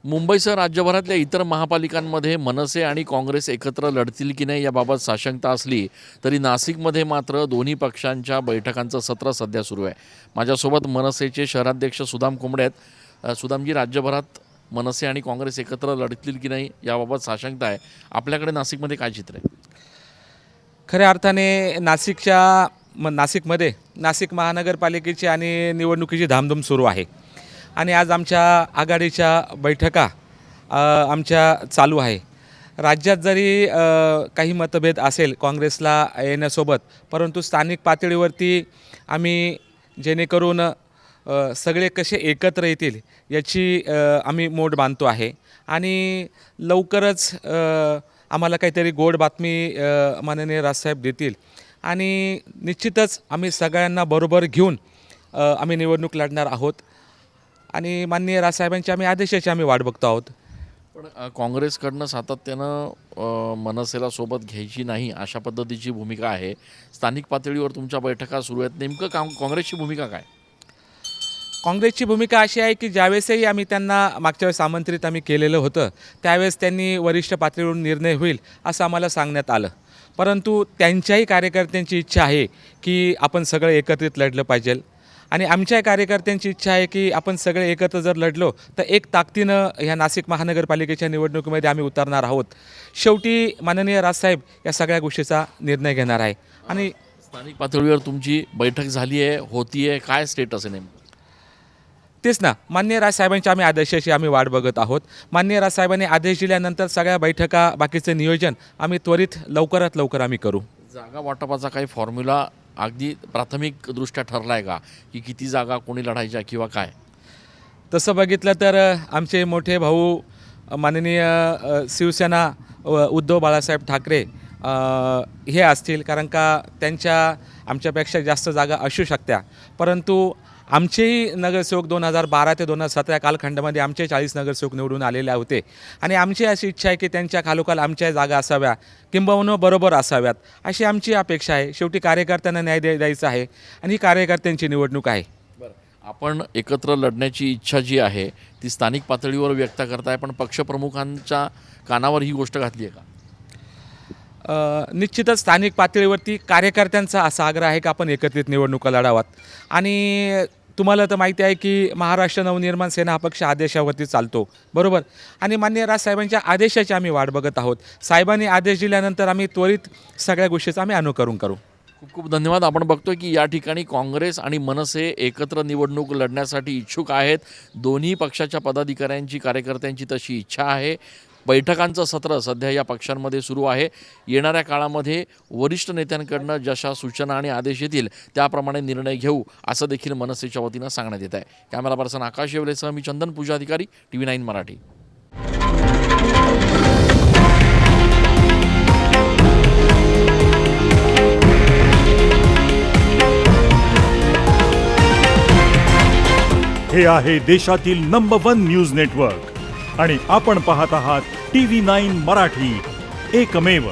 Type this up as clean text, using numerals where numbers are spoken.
मुंबईसह राज्यभरातल्या इतर महापालिकांमध्ये मनसे आणि काँग्रेस एकत्र लढतील की नाही याबाबत साशंकता असली तरी नाशिकमध्ये मात्र दोन्ही पक्षांच्या बैठकांचं सत्र सध्या सुरू आहे. माझ्यासोबत मनसेचे शहराध्यक्ष सुदाम कोंबडे आहेत. सुदामजी, राज्यभरात मनसे आणि काँग्रेस एकत्र लढतील की नाही याबाबत साशंकता आहे. आपल्याकडे नाशिकमध्ये काय चित्र आहे? खऱ्या अर्थाने नाशिकमध्ये नाशिक महानगरपालिकेची आणि निवडणुकीची धामधूम सुरू आहे आणि आज आमच्या आघाडीच्या बैठका आमच्या चालू आहे. राज्यात जरी काही मतभेद असेल काँग्रेसला येण्यासोबत, परंतु स्थानिक पातळीवरती आम्ही जेणेकरून सगळे कसे एकत्र येतील याची आम्ही मोड बांधतो आहे आणि लवकरच आम्हाला काहीतरी गोड बातमी माननीय राजसाहेब देतील आणि निश्चितच आम्ही सगळ्यांना बरोबर घेऊन आम्ही निवडणूक लढणार आहोत आणि माननीय राजसाहेबांची आम्ही आदेशाची आम्ही वाट बघतो आहोत. पण काँग्रेसकडनं सातत्यानं मनसेला सोबत घ्यायची नाही अशा पद्धतीची भूमिका आहे. स्थानिक पातळीवर तुमच्या बैठका सुरू आहेत, नेमकं काँग्रेसची भूमिका काय? काँग्रेसची भूमिका अशी आहे की ज्यावेळेसही आम्ही त्यांना मागच्या वेळेस आमंत्रित आम्ही केलेलं होतं त्यावेळेस त्यांनी वरिष्ठ पातळीवरून निर्णय होईल असं आम्हाला सांगण्यात आलं, परंतु त्यांच्याही कार्यकर्त्यांची इच्छा आहे की आपण सगळे एकत्रित लढलं पाहिजे आणि आमच्याही कार्यकर्त्यांची इच्छा आहे की आपण सगळे एकत्र जर लढलो तर एक ताकदीनं ह्या नाशिक महानगरपालिकेच्या निवडणुकीमध्ये आम्ही उतरणार आहोत. शेवटी माननीय राजसाहेब या सगळ्या गोष्टीचा निर्णय घेणार आहे आणि स्थानिक पातळीवर तुमची बैठक झाली आहे, होती आहे, काय स्टेटस आहे नेमकं? तेच ना, माननीय राजसाहेबांची आम्ही आदेशाची आम्ही वाट बघत आहोत. माननीय राजसाहेबांनी आदेश दिल्यानंतर सगळ्या बैठका बाकीचं नियोजन आम्ही त्वरित लवकरात लवकर आम्ही करू. जागा वाटपाचा काही फॉर्म्युला अगदी प्राथमिकदृष्ट्या ठरला आहे का, की किती जागा कोणी लढायच्या किंवा काय? तसं बघितलं तर आमचे मोठे भाऊ माननीय शिवसेना उद्धव बाळासाहेब ठाकरे हे असतील, कारण का आमच्यापेक्षा जास्त जागा असू शकत्या, परंतु आमचेही नगरसेवक 2012 ते 2017 कालखंडामध्ये आमचे 40 नगरसेवक निवडून आलेले होते आणि आमची अशी इच्छा आहे की त्यांच्या खालोखाल आमच्या जागा असाव्या किंबहुना बरोबर असाव्यात अशी आमची अपेक्षा आहे. शेवटी कार्यकर्त्यांना न्याय द्यायचा आहे आणि ही कार्यकर्त्यांची निवडणूक आहे. आपण एकत्र लढण्याची इच्छा जी आहे ती स्थानिक पातळीवर व्यक्त करताय, पण पक्षप्रमुखांच्या कानावर ही गोष्ट घातली आहे का? निश्चितच स्थानिक पातळीवरती कार्यकर्त्यांचा असा आग्रह आहे की आपण एकत्रित निवडणुका लढावात आणि तुम्हाला तर माहिती आहे की महाराष्ट्र नवनिर्माण सेना हा पक्ष आदेशावरती चालतो, बरोबर, आणि माननीय राजसाहेबांच्या आदेशाची आम्ही वाट बघत आहोत. साहेबांनी आदेश दिल्यानंतर आम्ही त्वरित सगळ्या गोष्टीचं आम्ही अनुकरण करू. खूप खूप धन्यवाद. आपण बघतोय की या ठिकाणी काँग्रेस आणि मनसे एकत्र निवडणूक लढण्यासाठी इच्छुक आहेत. दोन्ही पक्षाच्या पदाधिकाऱ्यांची कार्यकर्त्यांची तशी इच्छा आहे. बैठकांचं सत्र सध्या या पक्षांमध्ये सुरू आहे. येणाऱ्या काळामध्ये वरिष्ठ नेत्यांकडनं जशा सूचना आणि आदेश येतील त्याप्रमाणे निर्णय घेऊ असं देखील मनसेच्या वतीनं सांगण्यात येत आहे. कॅमेरा पर्सन आकाश येवलेसह मी चंदन पूजाधिकारी, TV9 मराठी. हे आहे देशातील नंबर 1 न्यूज नेटवर्क आणि आपण पाहत आहात TV9 मराठी, एकमेव.